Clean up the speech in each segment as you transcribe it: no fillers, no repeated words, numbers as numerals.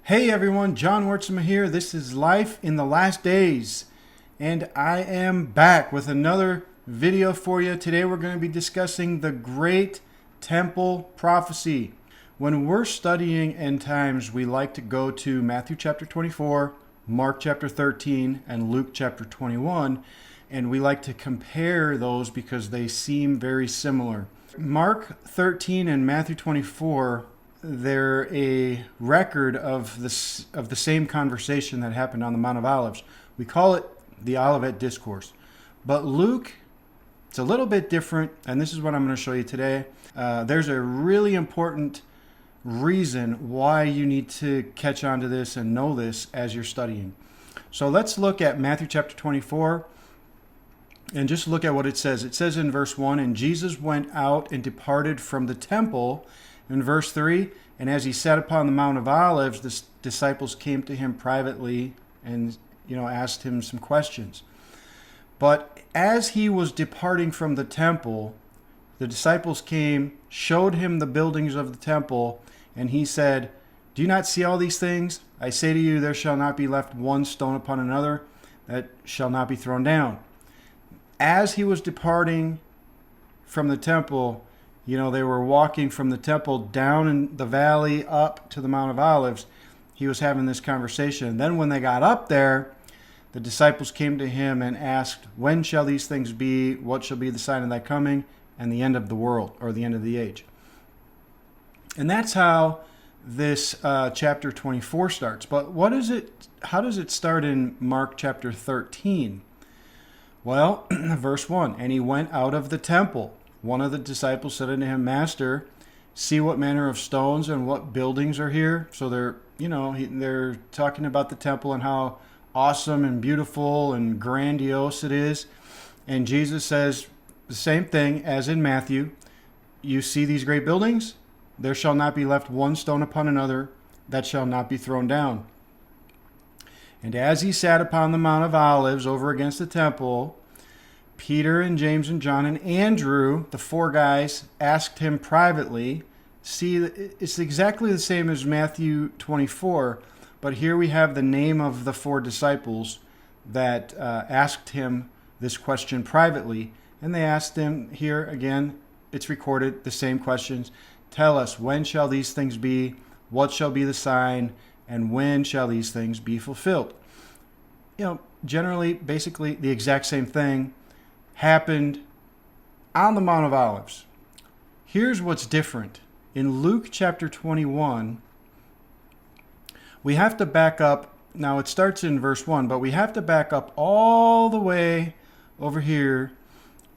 Hey everyone, John Wertzema here. This is Life in the Last Days, and I am back with another video for you. Today we're going to be discussing the Great Temple Prophecy. When we're studying end times, we like to go to Matthew chapter 24, Mark chapter 13, and Luke chapter 21, and we like to compare those because they seem very similar. Mark 13 and Matthew 24, they're a record of the same conversation that happened on the Mount of Olives. We call it the Olivet Discourse. But Luke, it's a little bit different, and this is what I'm going to show you today. There's a really important reason why you need to catch on to this and know this as you're studying. So let's look at Matthew chapter 24 and just look at what it says. It says in verse 1, "And Jesus went out and departed from the temple." In verse 3, "And as he sat upon the Mount of Olives, the disciples came to him privately and asked him some questions. But as he was departing from the temple, the disciples came, showed him the buildings of the temple, and he said, 'Do you not see all these things? I say to you, there shall not be left one stone upon another that shall not be thrown down.'" As he was departing from the temple, they were walking from the temple down in the valley up to the Mount of Olives. He was having this conversation. Then when they got up there, the disciples came to him and asked, "When shall these things be? What shall be the sign of thy coming and the end of the world," or the end of the age? And that's how this chapter 24 starts. But how does it start in Mark chapter 13? Well, verse 1, "And he went out of the temple. One of the disciples said unto him, Master, see what manner of stones and what buildings are here." So they're talking about the temple and how awesome and beautiful and grandiose it is. And Jesus says the same thing as in Matthew. "You see these great buildings? There shall not be left one stone upon another that shall not be thrown down." And as he sat upon the Mount of Olives over against the temple, Peter and James and John and Andrew, the four guys, asked him privately. See, it's exactly the same as Matthew 24, but here we have the name of the four disciples that asked him this question privately. And they asked him, here again, it's recorded, the same questions. "Tell us, when shall these things be? What shall be the sign? And when shall these things be fulfilled?" Generally, basically the exact same thing happened on the Mount of Olives. Here's what's different. In Luke chapter 21, we have to back up. Now it starts in verse 1, but we have to back up all the way over here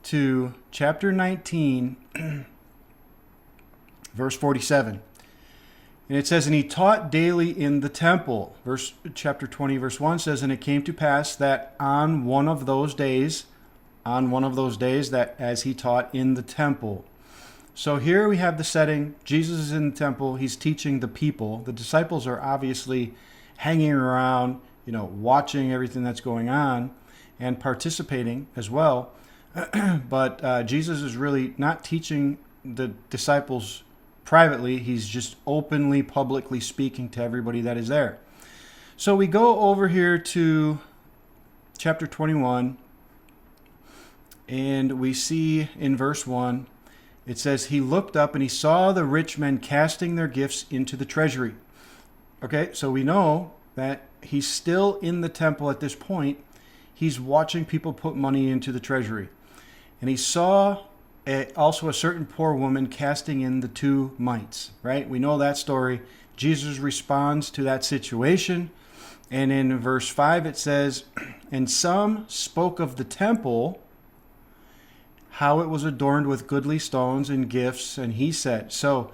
to chapter 19, verse 47. And it says, "And he taught daily in the temple." Chapter 20, verse 1 says, "And it came to pass that on one of those days that as he taught in the temple." So here we have the setting. Jesus is in the temple. He's teaching the people. The disciples are obviously hanging around, watching everything that's going on and participating as well. But Jesus is really not teaching the disciples privately. He's just openly, publicly speaking to everybody that is there. So we go over here to chapter 21. And we see in verse 1, it says, "He looked up and he saw the rich men casting their gifts into the treasury." Okay, so we know that he's still in the temple at this point. He's watching people put money into the treasury. And he saw also a certain poor woman casting in the 2 mites, right? We know that story. Jesus responds to that situation. And in verse 5 it says, "And some spoke of the temple, how it was adorned with goodly stones and gifts, and he said." So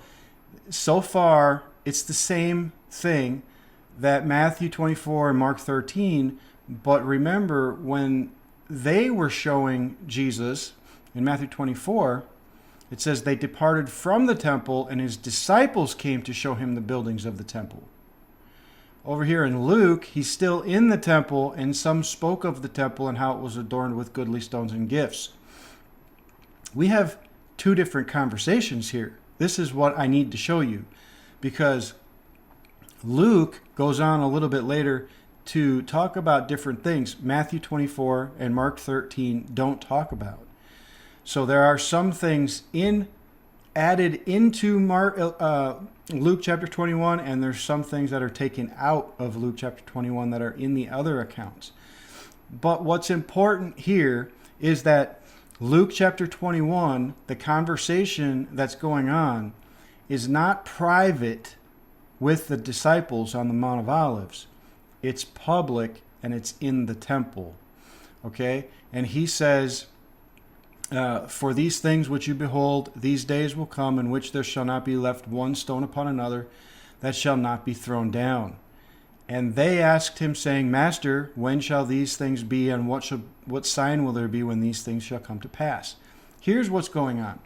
far, it's the same thing that Matthew 24 and Mark 13, but remember, when they were showing Jesus in Matthew 24, it says they departed from the temple, and his disciples came to show him the buildings of the temple. Over here in Luke, he's still in the temple, and some spoke of the temple and how it was adorned with goodly stones and gifts. We have 2 different conversations here. This is what I need to show you, because Luke goes on a little bit later to talk about different things Matthew 24 and Mark 13 don't talk about. So there are some things added into Luke chapter 21, and there's some things that are taken out of Luke chapter 21 that are in the other accounts. But what's important here is that Luke chapter 21, the conversation that's going on, is not private with the disciples on the Mount of Olives. It's public, and it's in the temple. Okay? And he says, for these things which you behold, these days will come in which there shall not be left one stone upon another that shall not be thrown down. And they asked him, saying, Master, when shall these things be, and what sign will there be when these things shall come to pass? Here's what's going on.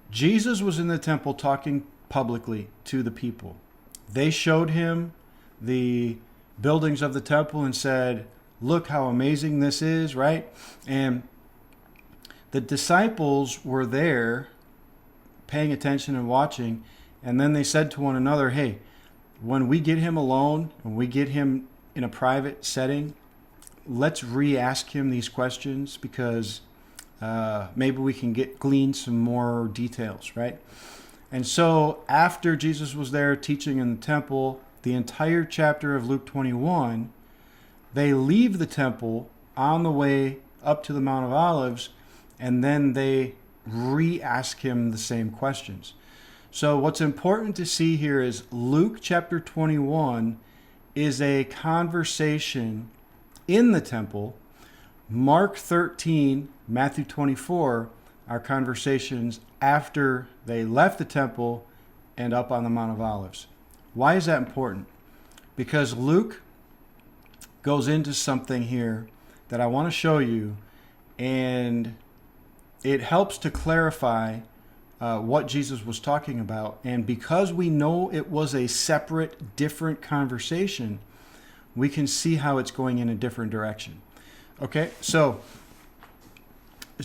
Jesus was in the temple talking publicly to the people. They showed him the buildings of the temple and said, look how amazing this is, right? And the disciples were there paying attention and watching, and then they said to one another, hey, when we get him alone, when we get him in a private setting, let's re-ask him these questions because maybe we can glean some more details, right? And so after Jesus was there teaching in the temple, the entire chapter of Luke 21, they leave the temple on the way up to the Mount of Olives, and then they re-ask him the same questions. So what's important to see here is Luke chapter 21 is a conversation in the temple. Mark 13, Matthew 24 are conversations after they left the temple and up on the Mount of Olives. Why is that important? Because Luke goes into something here that I want to show you, and it helps to clarify what Jesus was talking about. And because we know it was a separate, different conversation, we can see how it's going in a different direction. Okay, so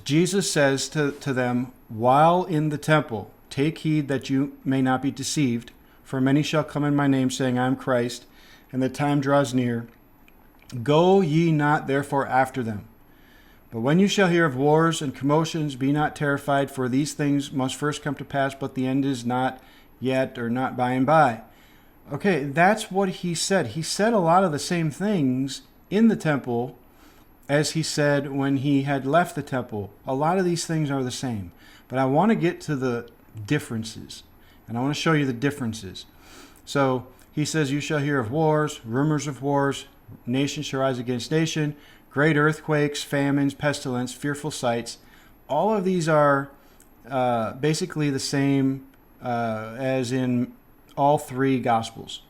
Jesus says to them, while in the temple, take heed that you may not be deceived, for many shall come in my name, saying, I am Christ, and the time draws near. Go ye not therefore after them. But when you shall hear of wars and commotions, be not terrified, for these things must first come to pass, but the end is not yet, or not by and by. Okay, that's what he said. He said a lot of the same things in the temple as he said when he had left the temple. A lot of these things are the same. But I want to get to the differences, and I want to show you the differences. So he says, you shall hear of wars, rumors of wars, nation shall rise against nation, great earthquakes, famines, pestilence, fearful sights. All of these are basically the same as in all three Gospels.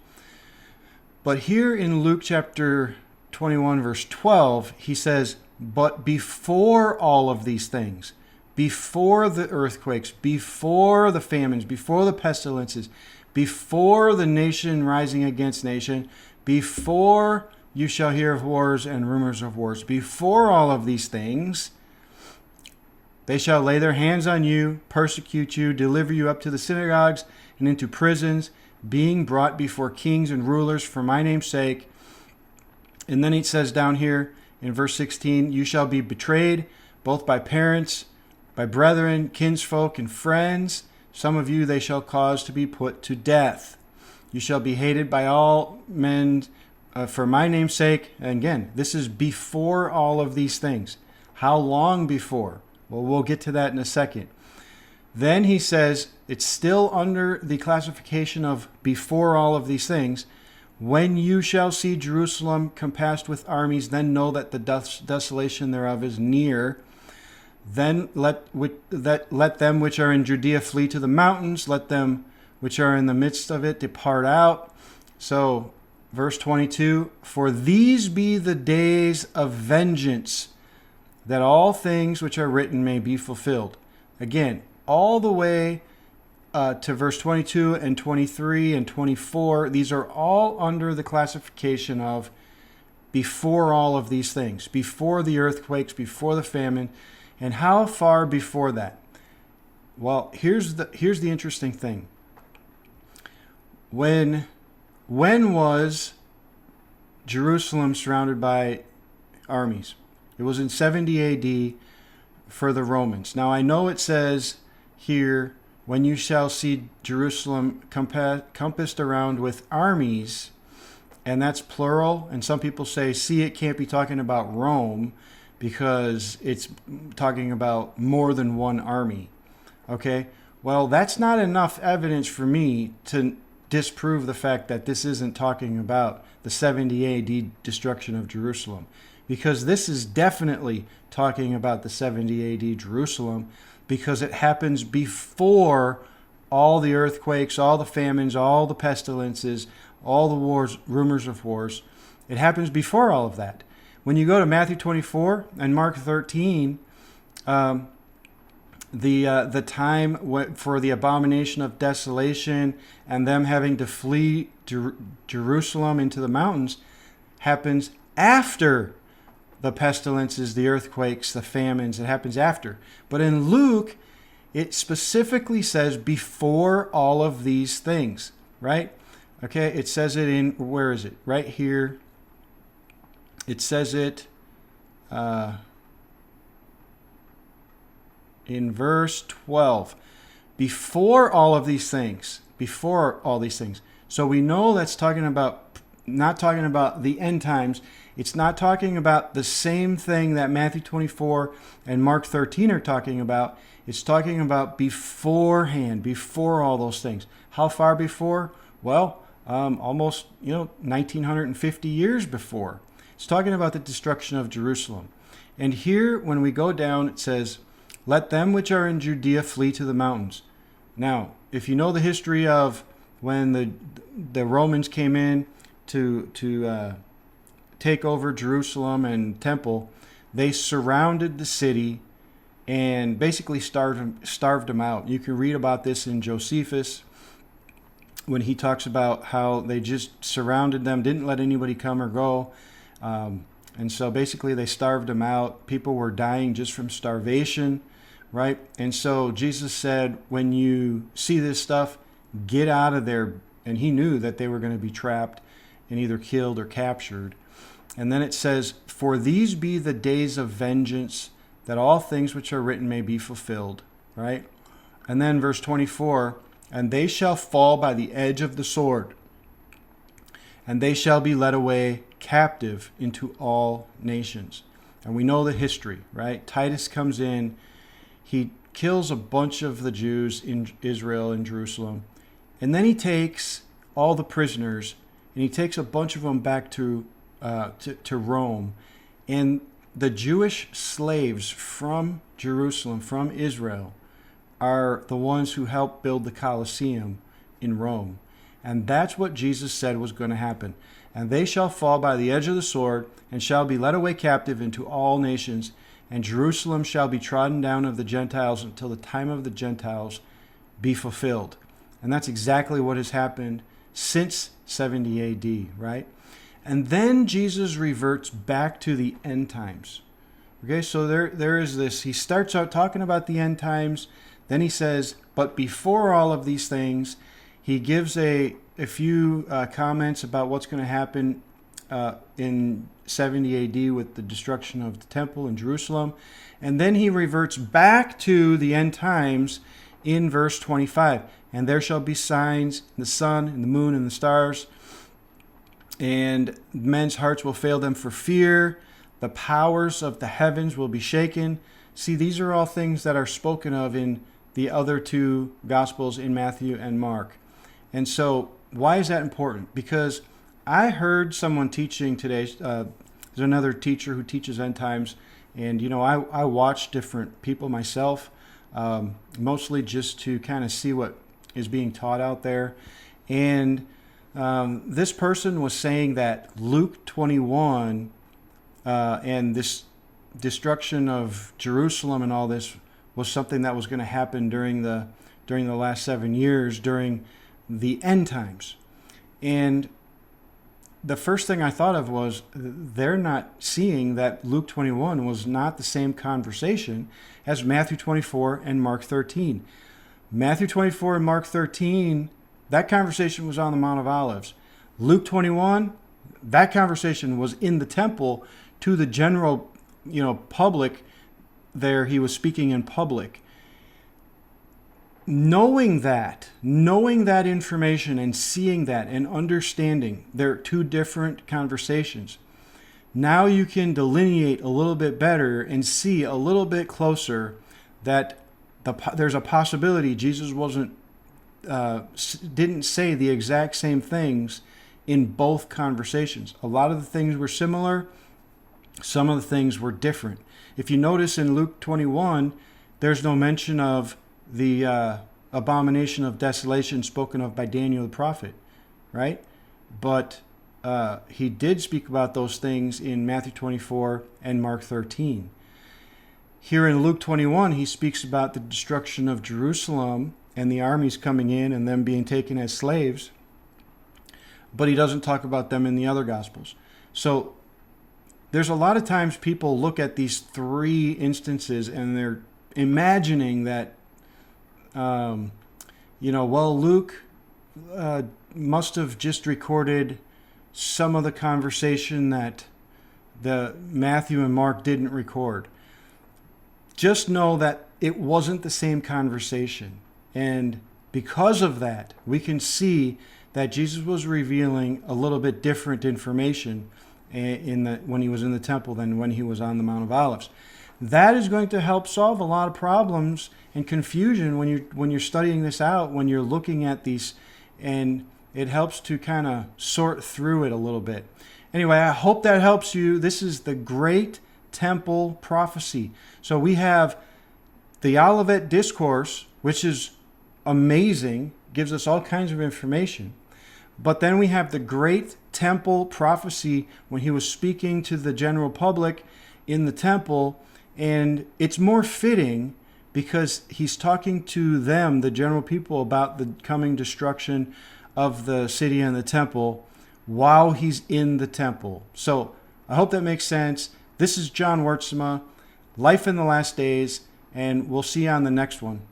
But here in Luke chapter 21, verse 12, he says, but before all of these things, before the earthquakes, before the famines, before the pestilences, before the nation rising against nation, before you shall hear of wars and rumors of wars. Before all of these things, they shall lay their hands on you, persecute you, deliver you up to the synagogues and into prisons, being brought before kings and rulers for my name's sake. And then it says down here in verse 16, you shall be betrayed both by parents, by brethren, kinsfolk, and friends. Some of you they shall cause to be put to death. You shall be hated by all men for my name's sake. And again, this is before all of these things. How long before? Well, we'll get to that in a second. Then he says, it's still under the classification of before all of these things. When you shall see Jerusalem compassed with armies, then know that the desolation thereof is near. Then let them which are in Judea flee to the mountains. Let them which are in the midst of it depart out. So, verse 22, for these be the days of vengeance, that all things which are written may be fulfilled. Again, all the way to verse 22 and 23 and 24, these are all under the classification of before all of these things, before the earthquakes, before the famine. And how far before that? Well, here's the interesting thing. When when was Jerusalem surrounded by armies? It was in 70 AD for the Romans. Now I know it says here, when you shall see Jerusalem compassed around with armies, and that's plural. And some people say, see, it can't be talking about Rome because it's talking about more than one army. Okay, well, that's not enough evidence for me to disprove the fact that this isn't talking about the 70 AD destruction of Jerusalem, because this is definitely talking about the 70 AD Jerusalem, because it happens before all the earthquakes, all the famines, all the pestilences, all the wars, rumors of wars. It happens before all of that. When you go to Matthew 24 and Mark 13, the time for the abomination of desolation and them having to flee Jerusalem into the mountains happens after the pestilences, the earthquakes, the famines. It happens after. But in Luke, it specifically says before all of these things, right? Okay, it says it in, where is it? Right here. It says it in verse 12. Before all of these things. Before all these things. So we know that's talking about, not talking about the end times. It's not talking about the same thing that Matthew 24 and Mark 13 are talking about. It's talking about beforehand, before all those things. How far before? Well, almost 1950 years before. It's talking about the destruction of Jerusalem. And here, when we go down, it says, let them which are in Judea flee to the mountains. Now, if you know the history of when the Romans came in to take over Jerusalem and temple, they surrounded the city and basically starved them out. You can read about this in Josephus when he talks about how they just surrounded them, didn't let anybody come or go. And so basically they starved them out. People were dying just from starvation, right? And so Jesus said, when you see this stuff, get out of there. And he knew that they were going to be trapped and either killed or captured. And then it says, for these be the days of vengeance, that all things which are written may be fulfilled, right? And then verse 24, and they shall fall by the edge of the sword, and they shall be led away captive into all nations. And we know the history, right? Titus comes in, he kills a bunch of the Jews in Israel and Jerusalem, and then he takes all the prisoners, and he takes a bunch of them back to Rome. And the Jewish slaves from Jerusalem, from Israel, are the ones who helped build the Colosseum in Rome. And that's what Jesus said was going to happen. And they shall fall by the edge of the sword, and shall be led away captive into all nations. And Jerusalem shall be trodden down of the Gentiles until the time of the Gentiles be fulfilled. And that's exactly what has happened since 70 AD, right? And then Jesus reverts back to the end times. Okay, so there is this. He starts out talking about the end times. Then he says, but before all of these things, he gives a few comments about what's going to happen in 70 AD with the destruction of the temple in Jerusalem. And then he reverts back to the end times in verse 25. And there shall be signs in the sun and the moon and the stars, and men's hearts will fail them for fear. The powers of the heavens will be shaken. See, these are all things that are spoken of in the other two Gospels, in Matthew and Mark. And so why is that important? Because I heard someone teaching today. There's another teacher who teaches end times. And, I watch different people myself, mostly just to kind of see what is being taught out there. And this person was saying that Luke 21 and this destruction of Jerusalem and all this was something that was going to happen during the last 7 years, during the end times. And the first thing I thought of was they're not seeing that Luke 21 was not the same conversation as Matthew 24 and Mark 13. Matthew 24 and Mark 13, that conversation was on the Mount of Olives. Luke 21, that conversation was in the temple to the general, public. There he was speaking in public. Knowing that information and seeing that and understanding they're two different conversations. Now you can delineate a little bit better and see a little bit closer that there's a possibility Jesus didn't say the exact same things in both conversations. A lot of the things were similar. Some of the things were different. If you notice in Luke 21, there's no mention of the abomination of desolation spoken of by Daniel the prophet, right? But he did speak about those things in Matthew 24 and Mark 13. Here in Luke 21, he speaks about the destruction of Jerusalem and the armies coming in and them being taken as slaves, but he doesn't talk about them in the other Gospels. So there's a lot of times people look at these three instances and they're imagining that, Luke must have just recorded some of the conversation that the Matthew and Mark didn't record. Just know that it wasn't the same conversation. And because of that, we can see that Jesus was revealing a little bit different information when he was in the temple than when he was on the Mount of Olives. That is going to help solve a lot of problems and confusion when you're studying this out, when you're looking at these, and it helps to kind of sort through it a little bit. Anyway, I hope that helps you. This is the Great Temple Prophecy. So we have the Olivet Discourse, which is amazing, gives us all kinds of information. But then we have the Great Temple Prophecy when he was speaking to the general public in the temple, and it's more fitting because he's talking to them, the general people, about the coming destruction of the city and the temple while he's in the temple. So I hope that makes sense. This is John Wertsma, Life in the Last Days, and we'll see you on the next one.